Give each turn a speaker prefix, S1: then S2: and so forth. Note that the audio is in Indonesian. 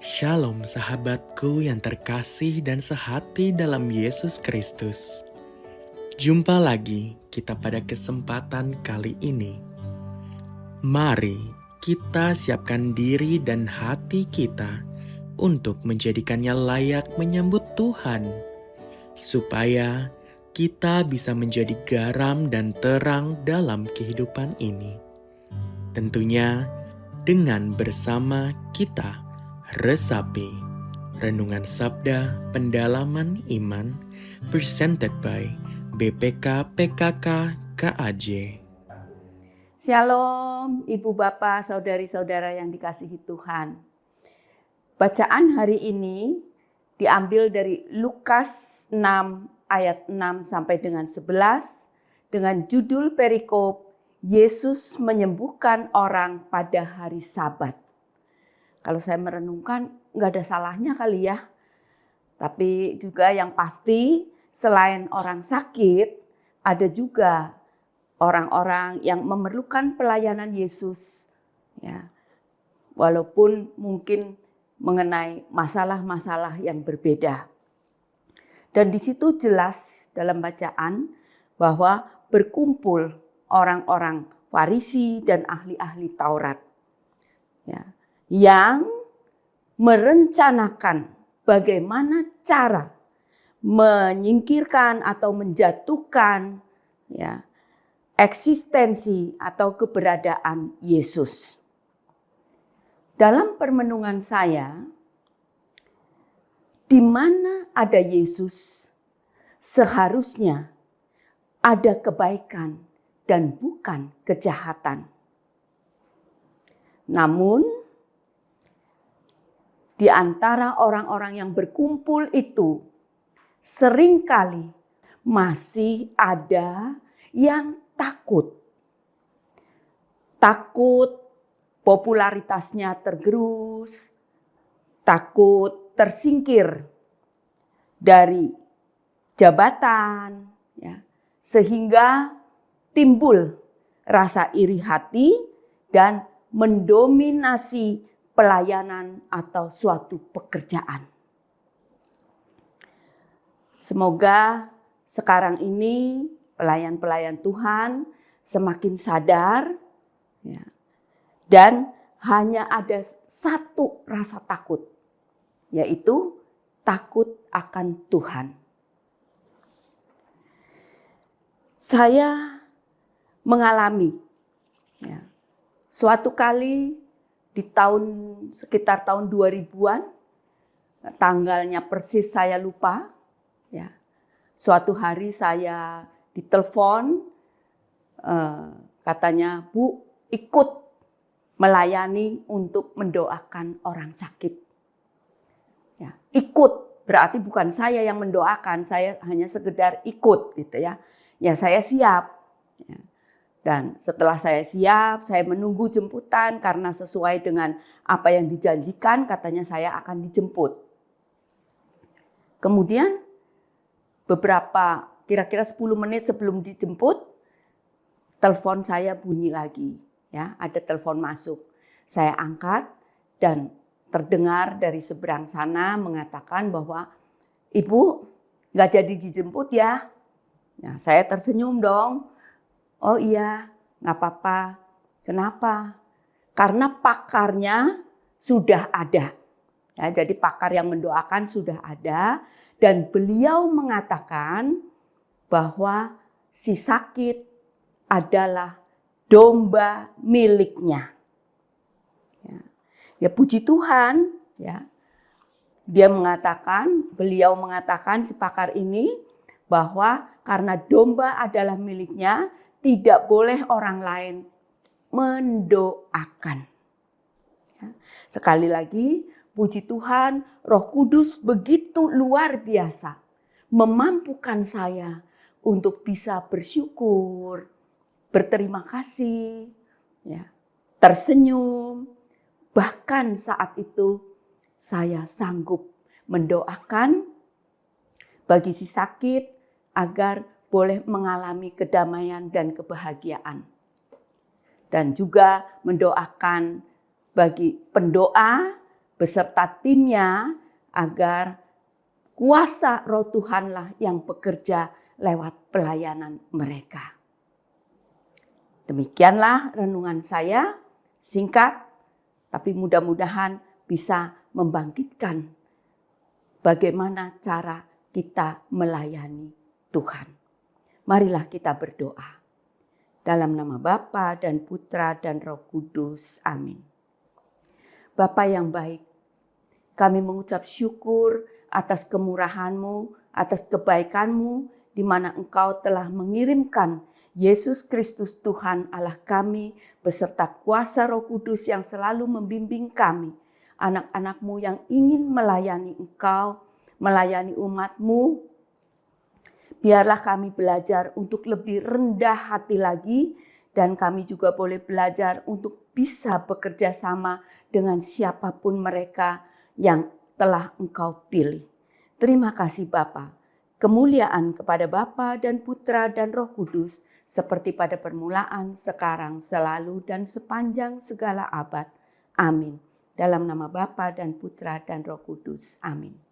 S1: Shalom sahabatku yang terkasih dan sehati dalam Yesus Kristus. Jumpa lagi kita pada kesempatan kali ini. Mari kita siapkan diri dan hati kita untuk menjadikannya layak menyambut Tuhan, supaya kita bisa menjadi garam dan terang dalam kehidupan ini. Tentunya dengan bersama kita resapi Renungan Sabda Pendalaman Iman presented by BPK PKK KAJ.
S2: Shalom, Ibu Bapak, Saudari-saudara yang dikasihi Tuhan. Bacaan hari ini diambil dari Lukas 6 ayat 6 sampai dengan 11 dengan judul perikop Yesus menyembuhkan orang pada hari Sabat. Kalau saya merenungkan nggak ada salahnya kali ya. Tapi juga yang pasti selain orang sakit ada juga orang-orang yang memerlukan pelayanan Yesus, ya, walaupun mungkin mengenai masalah-masalah yang berbeda. Dan di situ jelas dalam bacaan bahwa berkumpul orang-orang Farisi dan ahli-ahli Taurat, ya, yang merencanakan bagaimana cara menyingkirkan atau menjatuhkan, ya, eksistensi atau keberadaan Yesus. Dalam permenungan saya, di mana ada Yesus, seharusnya ada kebaikan dan bukan kejahatan. Namun, di antara orang-orang yang berkumpul itu, seringkali masih ada yang takut. Takut popularitasnya tergerus, takut tersingkir dari jabatan, ya, sehingga timbul rasa iri hati dan mendominasi pelayanan atau suatu pekerjaan. Semoga sekarang ini pelayan-pelayan Tuhan semakin sadar, ya, dan hanya ada satu rasa takut, yaitu takut akan Tuhan. Saya mengalami, ya, suatu kali di sekitar tahun 2000-an, tanggalnya persis saya lupa, ya. Suatu hari saya ditelepon, katanya, "Bu, ikut melayani untuk mendoakan orang sakit." Ya, ikut berarti bukan saya yang mendoakan, saya hanya sekedar ikut, gitu ya. Ya, saya siap. Ya. Dan setelah saya siap, saya menunggu jemputan karena sesuai dengan apa yang dijanjikan, katanya saya akan dijemput. Kemudian beberapa kira-kira 10 menit sebelum dijemput, telepon saya bunyi lagi, ya, ada telepon masuk. Saya angkat dan terdengar dari seberang sana mengatakan bahwa, "Ibu, nggak jadi dijemput ya?" Nah, saya tersenyum dong. "Oh iya, nggak apa-apa." Kenapa? Karena pakarnya sudah ada. Ya, jadi pakar yang mendoakan sudah ada dan beliau mengatakan bahwa si sakit adalah domba miliknya. Ya, puji Tuhan, ya. Beliau mengatakan si pakar ini bahwa karena domba adalah miliknya, tidak boleh orang lain mendoakan. Ya. Sekali lagi, puji Tuhan, Roh Kudus begitu luar biasa memampukan saya untuk bisa bersyukur, berterima kasih, ya, tersenyum. Bahkan saat itu saya sanggup mendoakan bagi si sakit agar boleh mengalami kedamaian dan kebahagiaan. Dan juga mendoakan bagi pendoa beserta timnya agar kuasa Roh Tuhanlah yang bekerja lewat pelayanan mereka. Demikianlah renungan saya, singkat, tapi mudah-mudahan bisa membangkitkan bagaimana cara kita melayani Tuhan. Marilah kita berdoa. Dalam nama Bapa dan Putra dan Roh Kudus. Amin. Bapa yang baik, kami mengucap syukur atas kemurahan-Mu, atas kebaikan-Mu, di mana Engkau telah mengirimkan Yesus Kristus Tuhan Allah kami beserta kuasa Roh Kudus yang selalu membimbing kami, anak-anak-Mu yang ingin melayani Engkau, melayani umat-Mu. Biarlah kami belajar untuk lebih rendah hati lagi, dan kami juga boleh belajar untuk bisa bekerja sama dengan siapapun mereka yang telah Engkau pilih. Terima kasih Bapa. Kemuliaan kepada Bapa dan Putra dan Roh Kudus, seperti pada permulaan, sekarang, selalu, dan sepanjang segala abad. Amin. Dalam nama Bapa dan Putra dan Roh Kudus. Amin.